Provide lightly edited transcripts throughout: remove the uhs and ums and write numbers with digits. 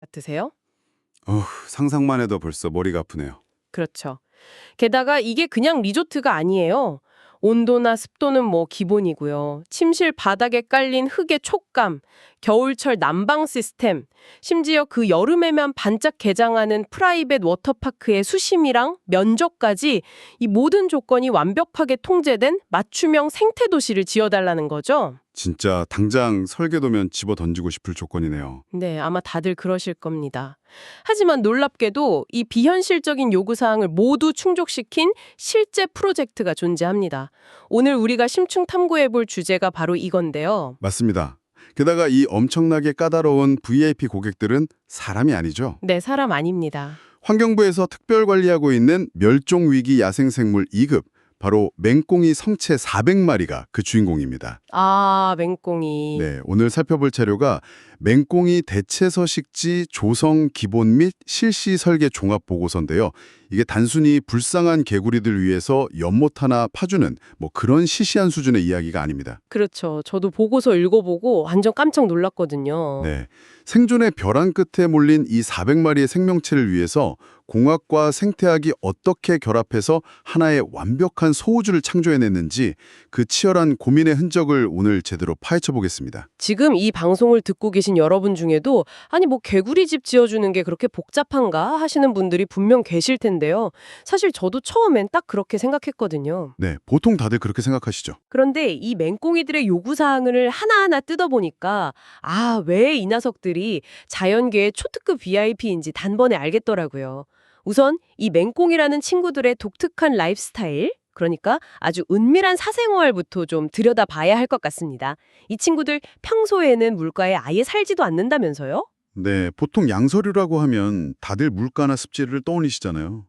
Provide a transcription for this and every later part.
같으세요? 상상만 해도 벌써 머리가 아프네요. 그렇죠. 게다가 이게 그냥 리조트가 아니에요. 온도나 습도는 뭐 기본이고요. 침실 바닥에 깔린 흙의 촉감, 겨울철 난방 시스템, 심지어 그 여름에만 반짝 개장하는 프라이빗 워터파크의 수심이랑 면적까지 이 모든 조건이 완벽하게 통제된 맞춤형 생태 도시를 지어달라는 거죠. 진짜 당장 설계도면 집어 던지고 싶을 조건이네요. 네, 아마 다들 그러실 겁니다. 하지만 놀랍게도 이 비현실적인 요구사항을 모두 충족시킨 실제 프로젝트가 존재합니다. 오늘 우리가 심층 탐구해볼 주제가 바로 이건데요. 맞습니다. 게다가 이 엄청나게 까다로운 VIP 고객들은 사람이 아니죠. 네, 사람 아닙니다. 환경부에서 특별 관리하고 있는 멸종위기 야생생물 2급, 바로 맹꽁이 성체 400마리가 그 주인공입니다. 아, 맹꽁이. 네, 오늘 살펴볼 자료가 맹꽁이 대체서식지 조성 기본 및 실시 설계 종합 보고서인데요. 이게 단순히 불쌍한 개구리들 위해서 연못 하나 파주는 뭐 그런 시시한 수준의 이야기가 아닙니다. 그렇죠. 저도 보고서 읽어보고 완전 깜짝 놀랐거든요. 네, 생존의 벼랑 끝에 몰린 이 400마리의 생명체를 위해서 공학과 생태학이 어떻게 결합해서 하나의 완벽한 소우주를 창조해냈는지 그 치열한 고민의 흔적을 오늘 제대로 파헤쳐 보겠습니다. 지금 이 방송을 듣고 계신 여러분 중에도 아니 뭐 개구리 집 지어주는 게 그렇게 복잡한가 하시는 분들이 분명 계실 텐데요. 사실 저도 처음엔 딱 그렇게 생각했거든요. 네, 보통 다들 그렇게 생각하시죠. 그런데 이 맹꽁이들의 요구사항을 하나하나 뜯어보니까 아, 왜 이 녀석들이 자연계의 초특급 VIP인지 단번에 알겠더라고요. 우선 이 맹꽁이라는 친구들의 독특한 라이프스타일, 그러니까 아주 은밀한 사생활부터 좀 들여다봐야 할 것 같습니다. 이 친구들 평소에는 물가에 아예 살지도 않는다면서요? 네, 보통 양서류라고 하면 다들 물가나 습지를 떠올리시잖아요.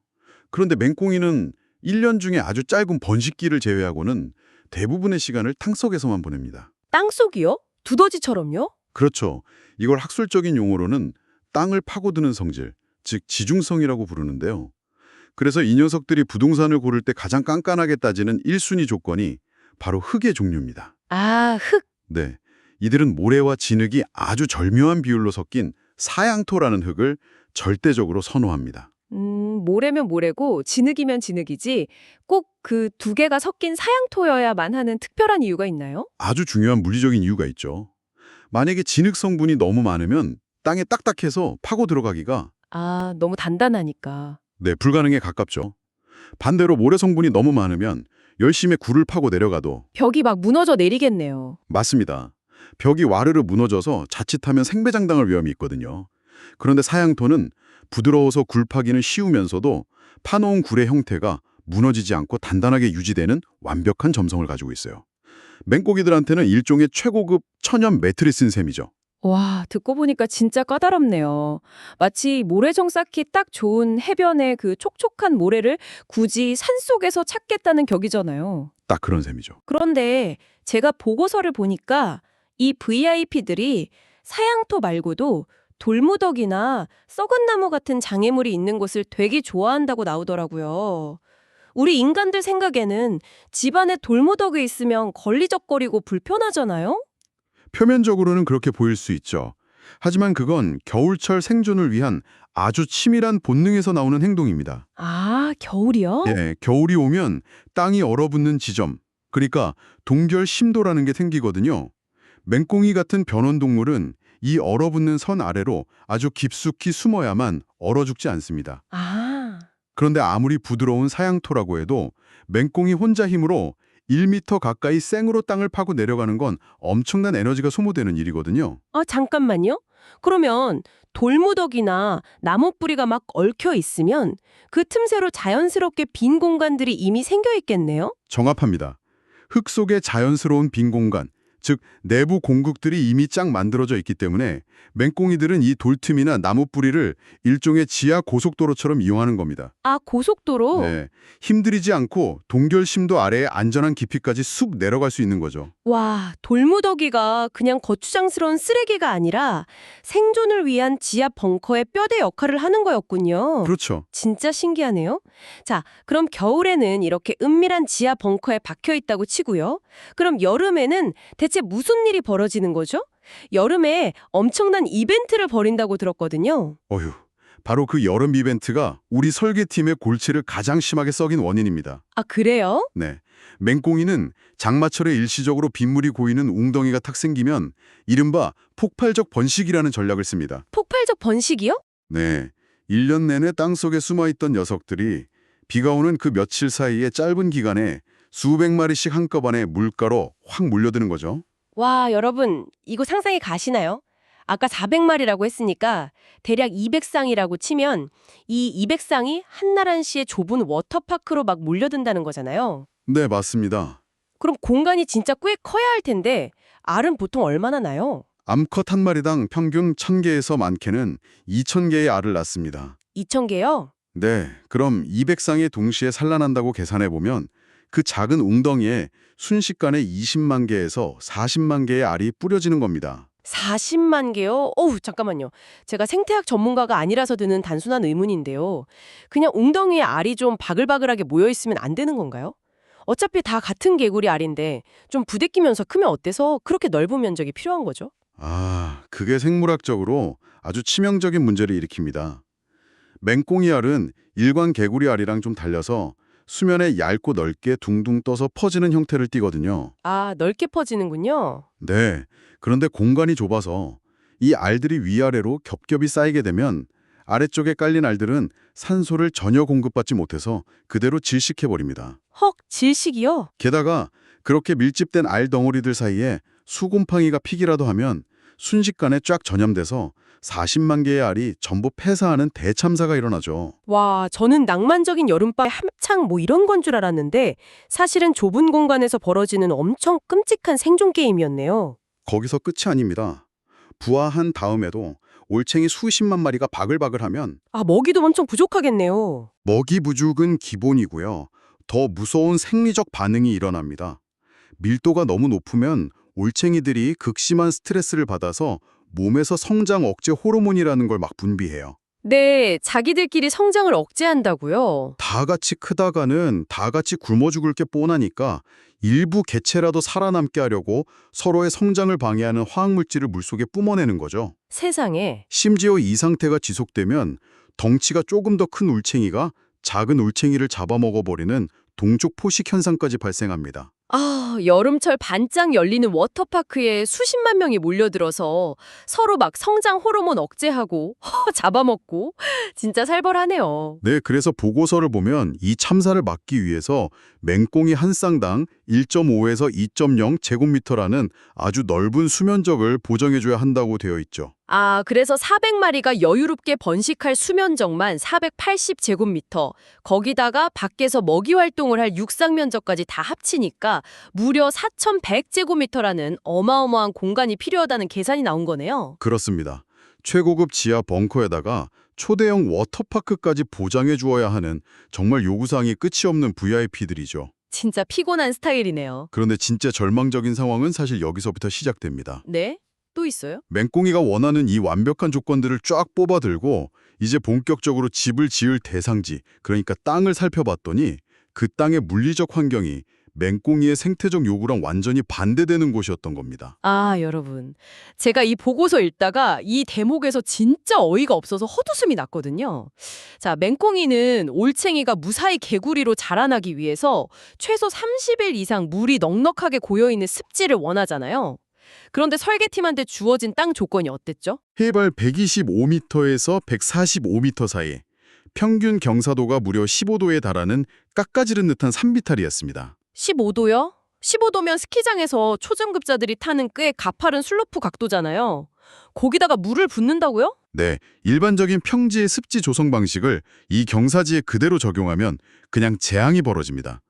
그런데 맹꽁이는 1년 중에 아주 짧은 번식기를 제외하고는 대부분의 시간을 땅속에서만 보냅니다. 땅속이요? 두더지처럼요? 그렇죠. 이걸 학술적인 용어로는 땅을 파고드는 성질, 즉 지중성이라고 부르는데요. 그래서 이 녀석들이 부동산을 고를 때 가장 깐깐하게 따지는 1순위 조건이 바로 흙의 종류입니다. 아, 흙. 네, 이들은 모래와 진흙이 아주 절묘한 비율로 섞인 사양토라는 흙을 절대적으로 선호합니다. 모래면 모래고 진흙이면 진흙이지 꼭 그 두 개가 섞인 사양토여야만 하는 특별한 이유가 있나요? 아주 중요한 물리적인 이유가 있죠. 만약에 진흙 성분이 너무 많으면 땅에 딱딱해서 파고 들어가기가 아, 너무 단단하니까. 불가능에 가깝죠. 반대로 모래 성분이 너무 많으면 열심히 굴을 파고 내려가도 벽이 막 무너져 내리겠네요. 맞습니다. 벽이 와르르 무너져서 자칫하면 생배장당할 위험이 있거든요. 그런데 사양토는 부드러워서 굴 파기는 쉬우면서도 파놓은 굴의 형태가 무너지지 않고 단단하게 유지되는 완벽한 점성을 가지고 있어요. 맹고기들한테는 일종의 최고급 천연 매트리스인 셈이죠. 와, 듣고 보니까 진짜 까다롭네요. 마치 모래정 쌓기 딱 좋은 해변의 그 촉촉한 모래를 굳이 산속에서 찾겠다는 격이잖아요. 딱 그런 셈이죠. 그런데 제가 보고서를 보니까 이 VIP들이 사양토 말고도 돌무더기나 썩은 나무 같은 장애물이 있는 곳을 되게 좋아한다고 나오더라고요. 우리 인간들 생각에는 집안에 돌무더기 있으면 걸리적거리고 불편하잖아요? 표면적으로는 그렇게 보일 수 있죠. 하지만 그건 겨울철 생존을 위한 아주 치밀한 본능에서 나오는 행동입니다. 아, 겨울이요? 예, 겨울이 오면 땅이 얼어붙는 지점, 그러니까 동결 심도라는 게 생기거든요. 맹꽁이 같은 변온동물은 이 얼어붙는 선 아래로 아주 깊숙이 숨어야만 얼어 죽지 않습니다. 아, 그런데 아무리 부드러운 사양토라고 해도 맹꽁이 혼자 힘으로 1m 가까이 생으로 땅을 파고 내려가는 건 엄청난 에너지가 소모되는 일이거든요. 잠깐만요. 그러면 돌무더기나 나무 뿌리가 막 얽혀 있으면 그 틈새로 자연스럽게 빈 공간들이 이미 생겨 있겠네요? 정합합니다. 흙 속에 자연스러운 빈 공간, 즉 내부 공극들이 이미 쫙 만들어져 있기 때문에 맹꽁이들은 이 돌틈이나 나무 뿌리를 일종의 지하 고속도로처럼 이용하는 겁니다. 아, 고속도로? 네, 힘들이지 않고 동결 심도 아래의 안전한 깊이까지 쑥 내려갈 수 있는 거죠. 와, 돌무더기가 그냥 거추장스러운 쓰레기가 아니라 생존을 위한 지하 벙커의 뼈대 역할을 하는 거였군요. 그렇죠. 진짜 신기하네요. 자, 그럼 겨울에는 이렇게 은밀한 지하 벙커에 박혀 있다고 치고요. 그럼 여름에는 대체 무슨 일이 벌어지는 거죠? 여름에 엄청난 이벤트를 벌인다고 들었거든요. 어휴, 바로 그 여름 이벤트가 우리 설계팀의 골치를 가장 심하게 썩인 원인입니다. 아, 그래요? 네. 맹꽁이는 장마철에 일시적으로 빗물이 고이는 웅덩이가 탁 생기면 이른바 폭발적 번식이라는 전략을 씁니다. 폭발적 번식이요? 네. 1년 내내 땅속에 숨어있던 녀석들이 비가 오는 그 며칠 사이에 짧은 기간에 수백 마리씩 한꺼번에 물가로 확 몰려드는 거죠. 와, 여러분, 이거 상상이 가시나요? 아까 400마리라고 했으니까 대략 200쌍이라고 치면 이 200쌍이 한나란시의 좁은 워터파크로 막 몰려든다는 거잖아요. 네, 맞습니다. 그럼 공간이 진짜 꽤 커야 할 텐데 알은 보통 얼마나 나요? 암컷 한 마리당 평균 1000개에서 많게는 2000개의 알을 낳습니다. 2,000개요? 네, 그럼 200쌍이 동시에 산란한다고 계산해보면 그 작은 웅덩이에 순식간에 20만 개에서 40만 개의 알이 뿌려지는 겁니다. 40만 개요? 어우, 잠깐만요. 제가 생태학 전문가가 아니라서 드는 단순한 의문인데요. 그냥 웅덩이에 알이 좀 바글바글하게 모여있으면 안 되는 건가요? 어차피 다 같은 개구리 알인데 좀 부대끼면서 크면 어때서 그렇게 넓은 면적이 필요한 거죠? 아, 그게 생물학적으로 아주 치명적인 문제를 일으킵니다. 맹꽁이 알은 일반 개구리 알이랑 좀 달려서 수면에 얇고 넓게 둥둥 떠서 퍼지는 형태를 띠거든요. 아, 넓게 퍼지는군요. 네, 그런데 공간이 좁아서 이 알들이 위아래로 겹겹이 쌓이게 되면 아래쪽에 깔린 알들은 산소를 전혀 공급받지 못해서 그대로 질식해버립니다. 헉, 질식이요? 게다가 그렇게 밀집된 알 덩어리들 사이에 수곰팡이가 피기라도 하면 순식간에 쫙 전염돼서 40만 개의 알이 전부 폐사하는 대참사가 일어나죠. 와, 저는 낭만적인 여름밤 합창 뭐 이런 건 줄 알았는데 사실은 좁은 공간에서 벌어지는 엄청 끔찍한 생존 게임이었네요. 거기서 끝이 아닙니다. 부화한 다음에도 올챙이 수십만 마리가 바글바글하면 아, 먹이도 엄청 부족하겠네요. 먹이 부족은 기본이고요. 더 무서운 생리적 반응이 일어납니다. 밀도가 너무 높으면 올챙이들이 극심한 스트레스를 받아서 몸에서 성장 억제 호르몬이라는 걸 막 분비해요. 네, 자기들끼리 성장을 억제한다고요? 다 같이 크다가는 다 같이 굶어 죽을 게 뻔하니까 일부 개체라도 살아남게 하려고 서로의 성장을 방해하는 화학물질을 물속에 뿜어내는 거죠. 세상에. 심지어 이 상태가 지속되면 덩치가 조금 더 큰 울챙이가 작은 울챙이를 잡아먹어버리는 동족 포식 현상까지 발생합니다. 아, 여름철 반짝 열리는 워터파크에 수십만 명이 몰려들어서 서로 막 성장 호르몬 억제하고 잡아먹고 진짜 살벌하네요. 네, 그래서 보고서를 보면 이 참사를 막기 위해서 맹꽁이 한 쌍당 1.5에서 2.0 제곱미터라는 아주 넓은 수면적을 보정해줘야 한다고 되어 있죠. 아, 그래서 400마리가 여유롭게 번식할 수면적만 480제곱미터, 거기다가 밖에서 먹이 활동을 할 육상 면적까지 다 합치니까 무려 4100제곱미터라는 어마어마한 공간이 필요하다는 계산이 나온 거네요. 그렇습니다. 최고급 지하 벙커에다가 초대형 워터파크까지 보장해 주어야 하는 정말 요구사항이 끝이 없는 VIP들이죠. 진짜 피곤한 스타일이네요. 그런데 진짜 절망적인 상황은 사실 여기서부터 시작됩니다. 네? 또 있어요? 맹꽁이가 원하는 이 완벽한 조건들을 쫙 뽑아들고 이제 본격적으로 집을 지을 대상지, 그러니까 땅을 살펴봤더니 그 땅의 물리적 환경이 맹꽁이의 생태적 요구랑 완전히 반대되는 곳이었던 겁니다. 아, 여러분. 제가 이 보고서 읽다가 이 대목에서 진짜 어이가 없어서 헛웃음이 났거든요. 자, 맹꽁이는 올챙이가 무사히 개구리로 자라나기 위해서 최소 30일 이상 물이 넉넉하게 고여있는 습지를 원하잖아요. 그런데 설계팀한테 주어진 땅 조건이 어땠죠? 해발 125m에서 145m 사이, 평균 경사도가 무려 15도에 달하는 깎아지른 듯한 산비탈이었습니다. 15도요? 15도면 스키장에서 초중급자들이 타는 꽤 가파른 슬로프 각도잖아요. 거기다가 물을 붓는다고요? 네, 일반적인 평지의 습지 조성 방식을 이 경사지에 그대로 적용하면 그냥 재앙이 벌어집니다.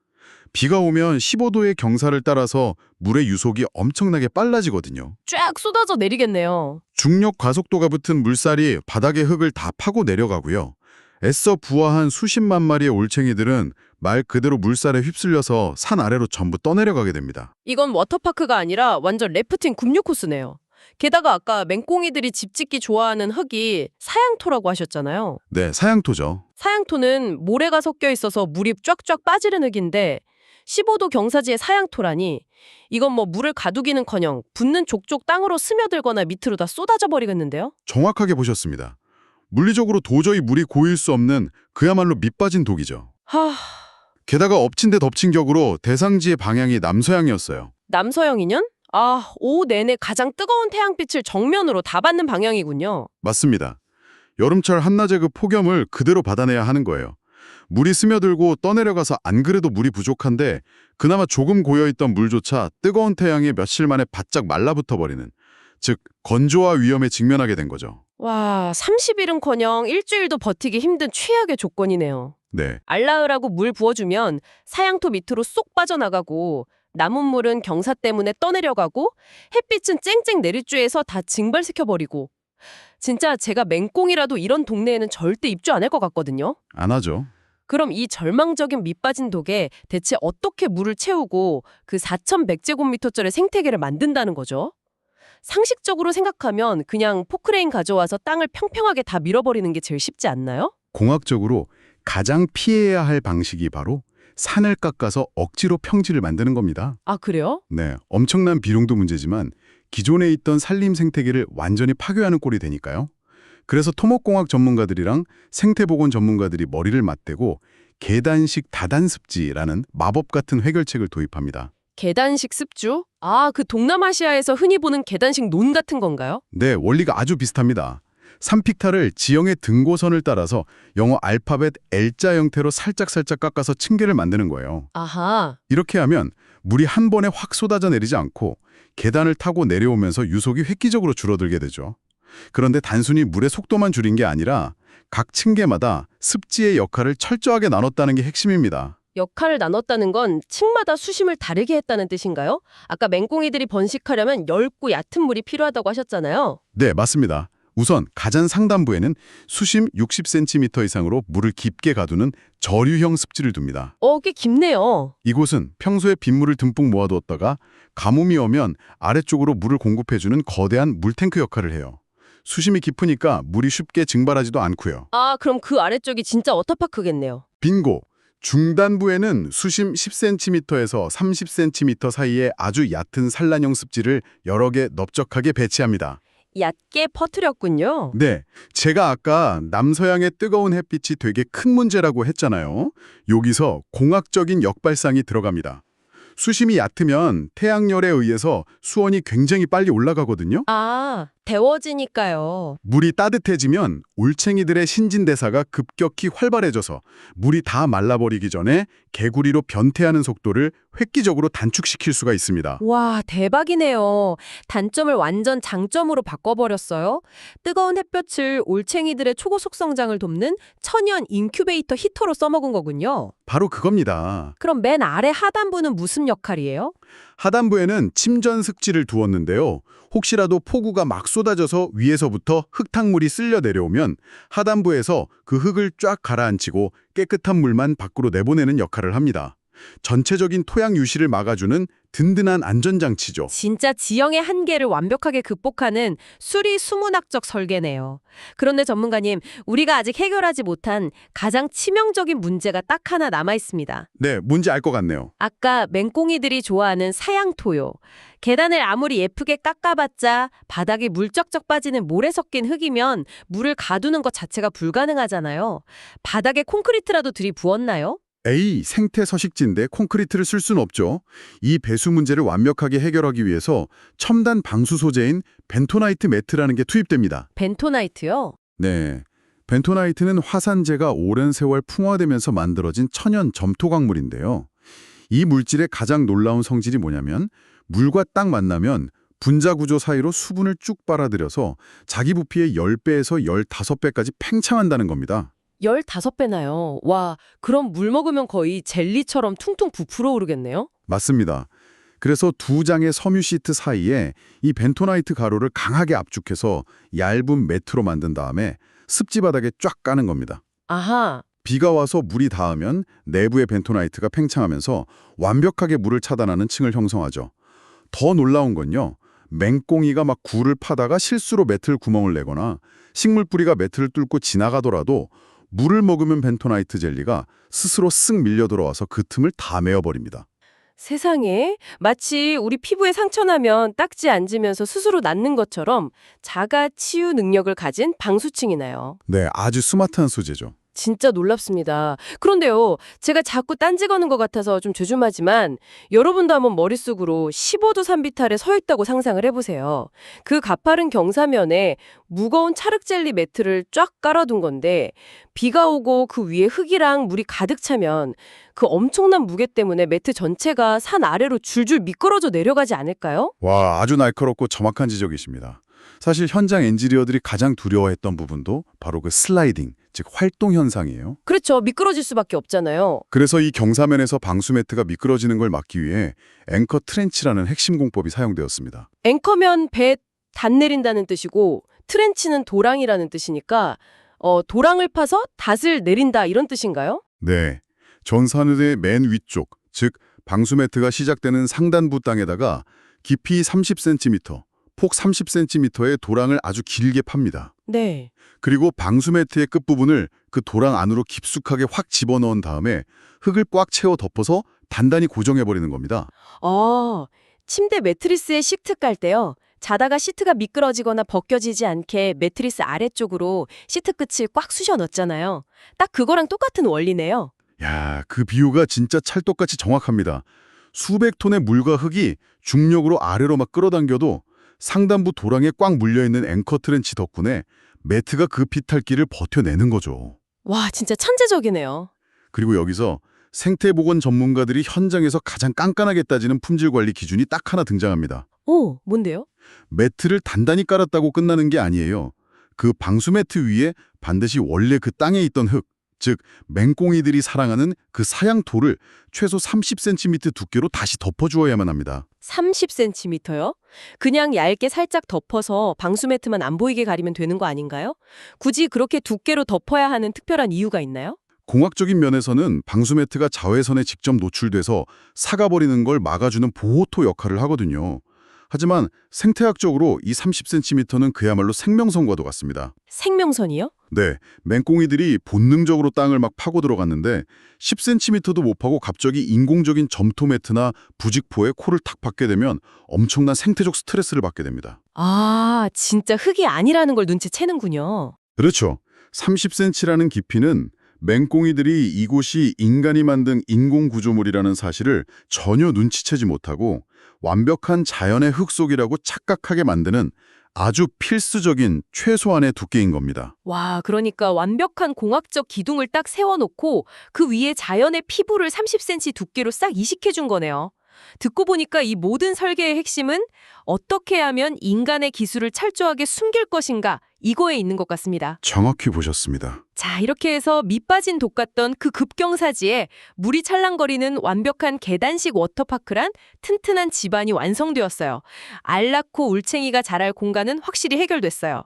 비가 오면 15도의 경사를 따라서 물의 유속이 엄청나게 빨라지거든요. 쫙 쏟아져 내리겠네요. 중력 과속도가 붙은 물살이 바닥의 흙을 다 파고 내려가고요. 애써 부화한 수십만 마리의 올챙이들은 말 그대로 물살에 휩쓸려서 산 아래로 전부 떠내려가게 됩니다. 이건 워터파크가 아니라 완전 래프팅 급류 코스네요. 게다가 아까 맹꽁이들이 집 짓기 좋아하는 흙이 사양토라고 하셨잖아요. 네, 사양토죠. 사양토는 모래가 섞여 있어서 물이 쫙쫙 빠지는 흙인데 15도 경사지의 사양토라니 이건 뭐 물을 가두기는커녕 붓는 족족 땅으로 스며들거나 밑으로 다 쏟아져 버리겠는데요? 정확하게 보셨습니다. 물리적으로 도저히 물이 고일 수 없는 그야말로 밑빠진 독이죠. 하... 게다가 엎친 데 덮친 격으로 대상지의 방향이 남서양이었어요. 남서양이년? 아, 오후 내내 가장 뜨거운 태양빛을 정면으로 다 받는 방향이군요. 맞습니다. 여름철 한낮의 그 폭염을 그대로 받아내야 하는 거예요. 물이 스며들고 떠내려가서 안 그래도 물이 부족한데 그나마 조금 고여있던 물조차 뜨거운 태양에 며칠 만에 바짝 말라붙어 버리는, 즉 건조와 위험에 직면하게 된 거죠. 와, 30일은커녕 일주일도 버티기 힘든 최악의 조건이네요. 네, 알라으라고 물 부어주면 사양토 밑으로 쏙 빠져나가고 남은 물은 경사 때문에 떠내려가고 햇빛은 쨍쨍 내리쬐에서 다 증발시켜버리고 진짜 제가 맹꽁이라도 이런 동네에는 절대 입주 안 할 것 같거든요. 안 하죠. 그럼 이 절망적인 밑빠진 독에 대체 어떻게 물을 채우고 그 4,100제곱미터짜리 생태계를 만든다는 거죠? 상식적으로 생각하면 그냥 포크레인 가져와서 땅을 평평하게 다 밀어버리는 게 제일 쉽지 않나요? 공학적으로 가장 피해야 할 방식이 바로 산을 깎아서 억지로 평지를 만드는 겁니다. 아, 그래요? 네, 엄청난 비용도 문제지만 기존에 있던 산림 생태계를 완전히 파괴하는 꼴이 되니까요. 그래서 토목공학 전문가들이랑 생태보건 전문가들이 머리를 맞대고 계단식 다단습지라는 마법 같은 해결책을 도입합니다. 계단식 습주? 아, 그 동남아시아에서 흔히 보는 계단식 논 같은 건가요? 네, 원리가 아주 비슷합니다. 산픽타를 지형의 등고선을 따라서 영어 알파벳 L자 형태로 살짝살짝 깎아서 층계를 만드는 거예요. 아하, 이렇게 하면 물이 한 번에 확 쏟아져 내리지 않고 계단을 타고 내려오면서 유속이 획기적으로 줄어들게 되죠. 그런데 단순히 물의 속도만 줄인 게 아니라 각 층계마다 습지의 역할을 철저하게 나눴다는 게 핵심입니다. 역할을 나눴다는 건 층마다 수심을 다르게 했다는 뜻인가요? 아까 맹꽁이들이 번식하려면 얇고 얕은 물이 필요하다고 하셨잖아요. 네, 맞습니다. 우선 가장 상단부에는 수심 60cm 이상으로 물을 깊게 가두는 저류형 습지를 둡니다. 꽤 깊네요. 이곳은 평소에 빗물을 듬뿍 모아두었다가 가뭄이 오면 아래쪽으로 물을 공급해주는 거대한 물탱크 역할을 해요. 수심이 깊으니까 물이 쉽게 증발하지도 않고요. 아, 그럼 그 아래쪽이 진짜 워터파크겠네요. 빙고! 중단부에는 수심 10cm에서 30cm 사이에 아주 얕은 산란형 습지를 여러 개 넓적하게 배치합니다. 얕게 퍼뜨렸군요. 네, 제가 아까 남서양의 뜨거운 햇빛이 되게 큰 문제라고 했잖아요. 여기서 공학적인 역발상이 들어갑니다. 수심이 얕으면 태양열에 의해서 수온이 굉장히 빨리 올라가거든요. 아, 데워지니까요. 물이 따뜻해지면 올챙이들의 신진대사가 급격히 활발해져서 물이 다 말라버리기 전에 개구리로 변태하는 속도를 획기적으로 단축시킬 수가 있습니다. 와, 대박이네요. 단점을 완전 장점으로 바꿔버렸어요. 뜨거운 햇볕을 올챙이들의 초고속 성장을 돕는 천연 인큐베이터 히터로 써먹은 거군요. 바로 그겁니다. 그럼 맨 아래 하단부는 무슨 역할이에요? 하단부에는 침전 습지를 두었는데요. 혹시라도 폭우가 막 쏟아져서 위에서부터 흙탕물이 쓸려 내려오면 하단부에서 그 흙을 쫙 가라앉히고 깨끗한 물만 밖으로 내보내는 역할을 합니다. 전체적인 토양 유실을 막아주는 든든한 안전장치죠. 진짜 지형의 한계를 완벽하게 극복하는 수리수문학적 설계네요. 그런데 전문가님, 우리가 아직 해결하지 못한 가장 치명적인 문제가 딱 하나 남아있습니다. 네, 뭔지 알 것 같네요. 아까 맹꽁이들이 좋아하는 사양토요. 계단을 아무리 예쁘게 깎아봤자 바닥에 물쩍쩍 빠지는 모래 섞인 흙이면 물을 가두는 것 자체가 불가능하잖아요. 바닥에 콘크리트라도 들이부었나요? 에이, 생태 서식지인데 콘크리트를 쓸 수는 없죠. 이 배수 문제를 완벽하게 해결하기 위해서 첨단 방수 소재인 벤토나이트 매트라는 게 투입됩니다. 벤토나이트요? 네, 벤토나이트는 화산재가 오랜 세월 풍화되면서 만들어진 천연 점토광물인데요. 이 물질의 가장 놀라운 성질이 뭐냐면 물과 딱 만나면 분자 구조 사이로 수분을 쭉 빨아들여서 자기 부피의 10배에서 15배까지 팽창한다는 겁니다. 15배나요. 와, 그럼 물 먹으면 거의 젤리처럼 퉁퉁 부풀어 오르겠네요? 맞습니다. 그래서 두 장의 섬유 시트 사이에 이 벤토나이트 가루를 강하게 압축해서 얇은 매트로 만든 다음에 습지 바닥에 쫙 까는 겁니다. 아하, 비가 와서 물이 닿으면 내부의 벤토나이트가 팽창하면서 완벽하게 물을 차단하는 층을 형성하죠. 더 놀라운 건요. 맹꽁이가 막 굴을 파다가 실수로 매트를 구멍을 내거나 식물 뿌리가 매트를 뚫고 지나가더라도 물을 먹으면 벤토나이트 젤리가 스스로 쓱 밀려 들어와서 그 틈을 다 메워버립니다. 세상에, 마치 우리 피부에 상처 나면 딱지 앉으면서 스스로 낫는 것처럼 자가 치유 능력을 가진 방수층이나요. 네, 아주 스마트한 소재죠. 진짜 놀랍습니다. 그런데요, 제가 자꾸 딴지 거는 것 같아서 좀 조심하지만 여러분도 한번 머릿속으로 15도 산비탈에 서 있다고 상상을 해보세요. 그 가파른 경사면에 무거운 찰흙 젤리 매트를 쫙 깔아둔 건데 비가 오고 그 위에 흙이랑 물이 가득 차면 그 엄청난 무게 때문에 매트 전체가 산 아래로 줄줄 미끄러져 내려가지 않을까요? 와, 아주 날카롭고 정확한 지적이십니다. 사실 현장 엔지니어들이 가장 두려워했던 부분도 바로 그 슬라이딩, 즉 활동 현상이에요. 그렇죠. 미끄러질 수밖에 없잖아요. 그래서 이 경사면에서 방수 매트가 미끄러지는 걸 막기 위해 앵커 트렌치라는 핵심 공법이 사용되었습니다. 앵커면 배 단 내린다는 뜻이고 트렌치는 도랑이라는 뜻이니까 도랑을 파서 닷을 내린다 이런 뜻인가요? 네, 전산의 맨 위쪽, 즉 방수 매트가 시작되는 상단부 땅에다가 깊이 30cm, 폭 30cm의 도랑을 아주 길게 팝니다. 네. 그리고 방수 매트의 끝부분을 그 도랑 안으로 깊숙하게 확 집어넣은 다음에 흙을 꽉 채워 덮어서 단단히 고정해버리는 겁니다. 침대 매트리스에 시트 깔 때요. 자다가 시트가 미끄러지거나 벗겨지지 않게 매트리스 아래쪽으로 시트 끝을 꽉 쑤셔 넣었잖아요. 딱 그거랑 똑같은 원리네요. 야, 그 비유가 진짜 찰떡같이 정확합니다. 수백 톤의 물과 흙이 중력으로 아래로 막 끌어당겨도 상단부 도랑에 꽉 물려있는 앵커 트렌치 덕분에 매트가 그 비탈길을 버텨내는 거죠. 와, 진짜 천재적이네요. 그리고 여기서 생태보건 전문가들이 현장에서 가장 깐깐하게 따지는 품질 관리 기준이 딱 하나 등장합니다. 오, 뭔데요? 매트를 단단히 깔았다고 끝나는 게 아니에요. 그 방수 매트 위에 반드시 원래 그 땅에 있던 흙, 즉 맹꽁이들이 사랑하는 그 사양토를 최소 30cm 두께로 다시 덮어주어야만 합니다. 30cm요? 그냥 얇게 살짝 덮어서 방수 매트만 안 보이게 가리면 되는 거 아닌가요? 굳이 그렇게 두께로 덮어야 하는 특별한 이유가 있나요? 공학적인 면에서는 방수 매트가 자외선에 직접 노출돼서 삭아버리는 걸 막아주는 보호토 역할을 하거든요. 하지만 생태학적으로 이 30cm는 그야말로 생명선과도 같습니다. 생명선이요? 네, 맹꽁이들이 본능적으로 땅을 막 파고 들어갔는데 10cm도 못 파고 갑자기 인공적인 점토 매트나 부직포에 코를 탁 박게 되면 엄청난 생태적 스트레스를 받게 됩니다. 아, 진짜 흙이 아니라는 걸 눈치채는군요. 그렇죠. 30cm라는 깊이는 맹꽁이들이 이곳이 인간이 만든 인공구조물이라는 사실을 전혀 눈치채지 못하고 완벽한 자연의 흙 속이라고 착각하게 만드는 아주 필수적인 최소한의 두께인 겁니다. 와, 그러니까 완벽한 공학적 기둥을 딱 세워놓고 그 위에 자연의 피부를 30cm 두께로 싹 이식해준 거네요. 듣고 보니까 이 모든 설계의 핵심은 어떻게 하면 인간의 기술을 철저하게 숨길 것인가 이거에 있는 것 같습니다. 정확히 보셨습니다. 자, 이렇게 해서 밑 빠진 독 같던 그 급경사지에 물이 찰랑거리는 완벽한 계단식 워터파크란 튼튼한 집안이 완성되었어요. 알 낳고 울챙이가 자랄 공간은 확실히 해결됐어요.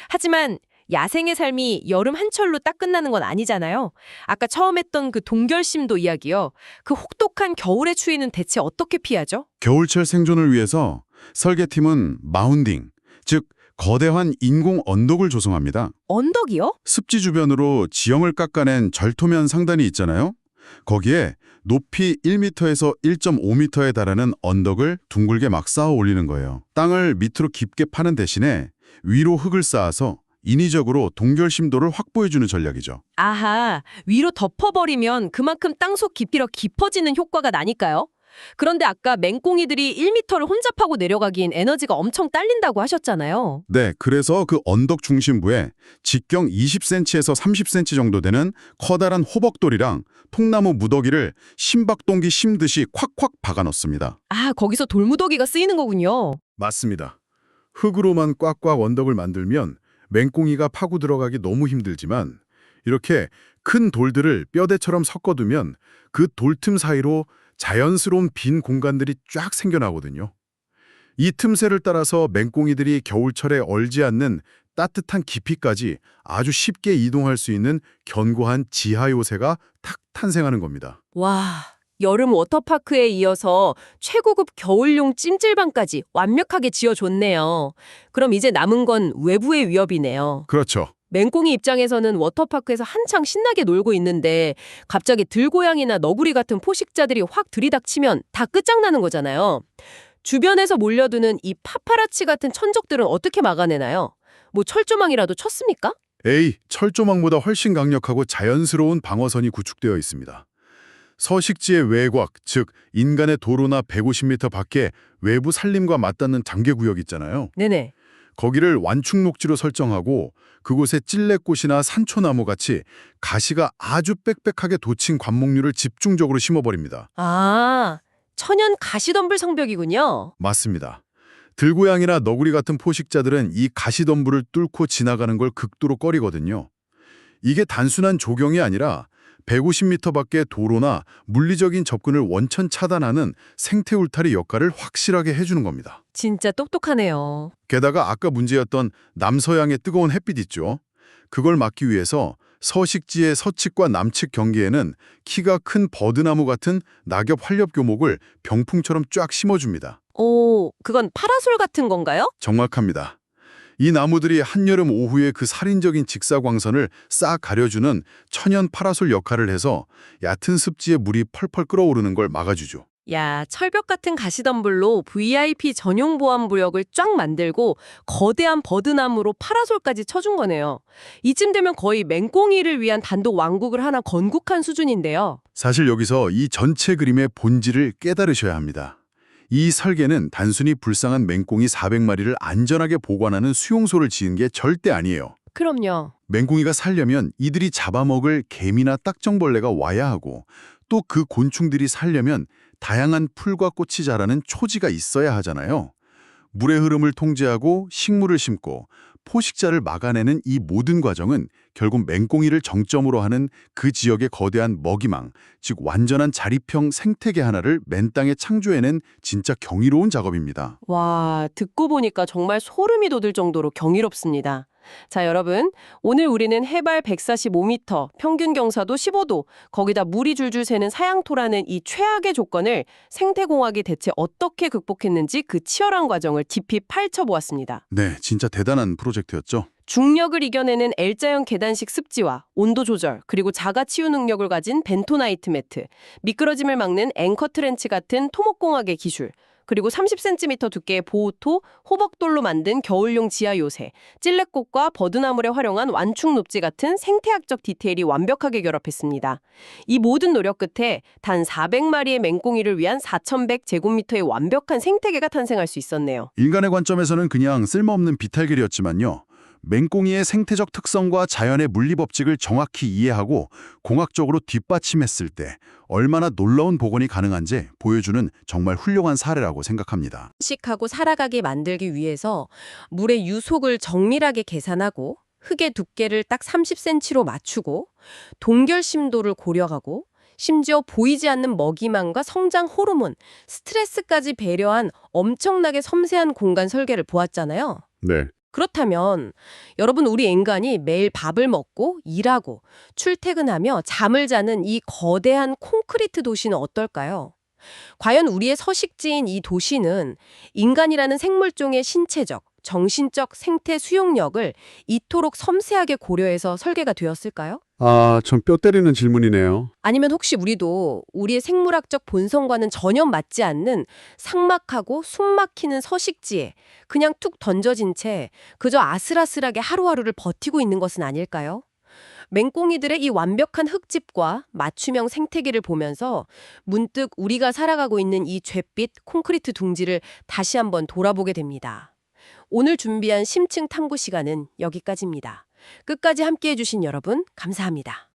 하지만 야생의 삶이 여름 한철로 딱 끝나는 건 아니잖아요. 아까 처음 했던 그 동결심도 이야기요. 그 혹독한 겨울의 추위는 대체 어떻게 피하죠? 겨울철 생존을 위해서 설계팀은 마운딩, 즉 거대한 인공 언덕을 조성합니다. 언덕이요? 습지 주변으로 지형을 깎아낸 절토면 상단이 있잖아요. 거기에 높이 1m에서 1.5m에 달하는 언덕을 둥글게 막 쌓아 올리는 거예요. 땅을 밑으로 깊게 파는 대신에 위로 흙을 쌓아서 인위적으로 동결심도를 확보해주는 전략이죠. 아하, 위로 덮어버리면 그만큼 땅속 깊이로 깊어지는 효과가 나니까요. 그런데 아까 맹꽁이들이 1m를 혼자 파고 내려가긴 에너지가 엄청 딸린다고 하셨잖아요. 네, 그래서 그 언덕 중심부에 직경 20cm에서 30cm 정도 되는 커다란 호벅돌이랑 통나무 무더기를 심박동기 심듯이 콱콱 박아 넣습니다. 아, 거기서 돌무더기가 쓰이는 거군요. 맞습니다. 흙으로만 꽉꽉 언덕을 만들면 맹꽁이가 파고 들어가기 너무 힘들지만 이렇게 큰 돌들을 뼈대처럼 섞어두면 그 돌틈 사이로 자연스러운 빈 공간들이 쫙 생겨나거든요. 이 틈새를 따라서 맹꽁이들이 겨울철에 얼지 않는 따뜻한 깊이까지 아주 쉽게 이동할 수 있는 견고한 지하 요새가 탁 탄생하는 겁니다. 와, 여름 워터파크에 이어서 최고급 겨울용 찜질방까지 완벽하게 지어줬네요. 그럼 이제 남은 건 외부의 위협이네요. 그렇죠. 맹꽁이 입장에서는 워터파크에서 한창 신나게 놀고 있는데 갑자기 들고양이나 너구리 같은 포식자들이 확 들이닥치면 다 끝장나는 거잖아요. 주변에서 몰려드는 이 파파라치 같은 천적들은 어떻게 막아내나요? 뭐 철조망이라도 쳤습니까? 철조망보다 훨씬 강력하고 자연스러운 방어선이 구축되어 있습니다. 서식지의 외곽, 즉 인간의 도로나 150m 밖에 외부 산림과 맞닿는 단계구역 있잖아요. 네네. 거기를 완충 녹지로 설정하고 그곳에 찔레꽃이나 산초나무 같이 가시가 아주 빽빽하게 돋친 관목류를 집중적으로 심어버립니다. 아, 천연 가시덤불 성벽이군요. 맞습니다. 들고양이나 너구리 같은 포식자들은 이 가시덤불을 뚫고 지나가는 걸 극도로 꺼리거든요. 이게 단순한 조경이 아니라 150m 밖의 도로나 물리적인 접근을 원천 차단하는 생태 울타리 역할을 확실하게 해주는 겁니다. 진짜 똑똑하네요. 게다가 아까 문제였던 남서양의 뜨거운 햇빛 있죠. 그걸 막기 위해서 서식지의 서측과 남측 경계에는 키가 큰 버드나무 같은 낙엽 활렵 교목을 병풍처럼 쫙 심어줍니다. 오, 그건 파라솔 같은 건가요? 정확합니다. 이 나무들이 한여름 오후에 그 살인적인 직사광선을 싹 가려주는 천연 파라솔 역할을 해서 얕은 습지에 물이 펄펄 끓어오르는 걸 막아주죠. 야, 철벽 같은 가시덤불로 VIP 전용 보안구역을 쫙 만들고 거대한 버드나무로 파라솔까지 쳐준 거네요. 이쯤 되면 거의 맹꽁이를 위한 단독 왕국을 하나 건국한 수준인데요. 사실 여기서 이 전체 그림의 본질을 깨달으셔야 합니다. 이 설계는 단순히 불쌍한 맹꽁이 400마리를 안전하게 보관하는 수용소를 지은 게 절대 아니에요. 그럼요. 맹꽁이가 살려면 이들이 잡아먹을 개미나 딱정벌레가 와야 하고 또 그 곤충들이 살려면 다양한 풀과 꽃이 자라는 초지가 있어야 하잖아요. 물의 흐름을 통제하고 식물을 심고 포식자를 막아내는 이 모든 과정은 결국 맹꽁이를 정점으로 하는 그 지역의 거대한 먹이망, 즉 완전한 자립형 생태계 하나를 맨 땅에 창조해낸 진짜 경이로운 작업입니다. 와, 듣고 보니까 정말 소름이 돋을 정도로 경이롭습니다. 자, 여러분, 오늘 우리는 해발 145m, 평균 경사도 15도, 거기다 물이 줄줄 새는 사양토라는 이 최악의 조건을 생태공학이 대체 어떻게 극복했는지 그 치열한 과정을 깊이 파헤쳐보았습니다. 네, 진짜 대단한 프로젝트였죠. 중력을 이겨내는 L자형 계단식 습지와 온도 조절, 그리고 자가 치유 능력을 가진 벤토나이트 매트, 미끄러짐을 막는 앵커 트렌치 같은 토목공학의 기술, 그리고 30cm 두께의 보호토, 호박돌로 만든 겨울용 지하 요새, 찔레꽃과 버드나물에 활용한 완충 높지 같은 생태학적 디테일이 완벽하게 결합했습니다. 이 모든 노력 끝에 단 400마리의 맹꽁이를 위한 4,100제곱미터의 완벽한 생태계가 탄생할 수 있었네요. 인간의 관점에서는 그냥 쓸모없는 비탈길이었지만요. 맹꽁이의 생태적 특성과 자연의 물리법칙을 정확히 이해하고 공학적으로 뒷받침했을 때 얼마나 놀라운 복원이 가능한지 보여주는 정말 훌륭한 사례라고 생각합니다. 식하고 살아가게 만들기 위해서 물의 유속을 정밀하게 계산하고 흙의 두께를 딱 30cm로 맞추고 동결 심도를 고려하고 심지어 보이지 않는 먹이망과 성장 호르몬, 스트레스까지 배려한 엄청나게 섬세한 공간 설계를 보았잖아요. 네. 그렇다면 여러분, 우리 인간이 매일 밥을 먹고 일하고 출퇴근하며 잠을 자는 이 거대한 콘크리트 도시는 어떨까요? 과연 우리의 서식지인 이 도시는 인간이라는 생물종의 신체적, 정신적 생태 수용력을 이토록 섬세하게 고려해서 설계가 되었을까요? 전 뼈 때리는 질문이네요. 아니면 혹시 우리도 우리의 생물학적 본성과는 전혀 맞지 않는 삭막하고 숨막히는 서식지에 그냥 툭 던져진 채 그저 아슬아슬하게 하루하루를 버티고 있는 것은 아닐까요? 맹꽁이들의 이 완벽한 흙집과 맞춤형 생태계를 보면서 문득 우리가 살아가고 있는 이 잿빛 콘크리트 둥지를 다시 한번 돌아보게 됩니다. 오늘 준비한 심층 탐구 시간은 여기까지입니다. 끝까지 함께해 주신 여러분 감사합니다.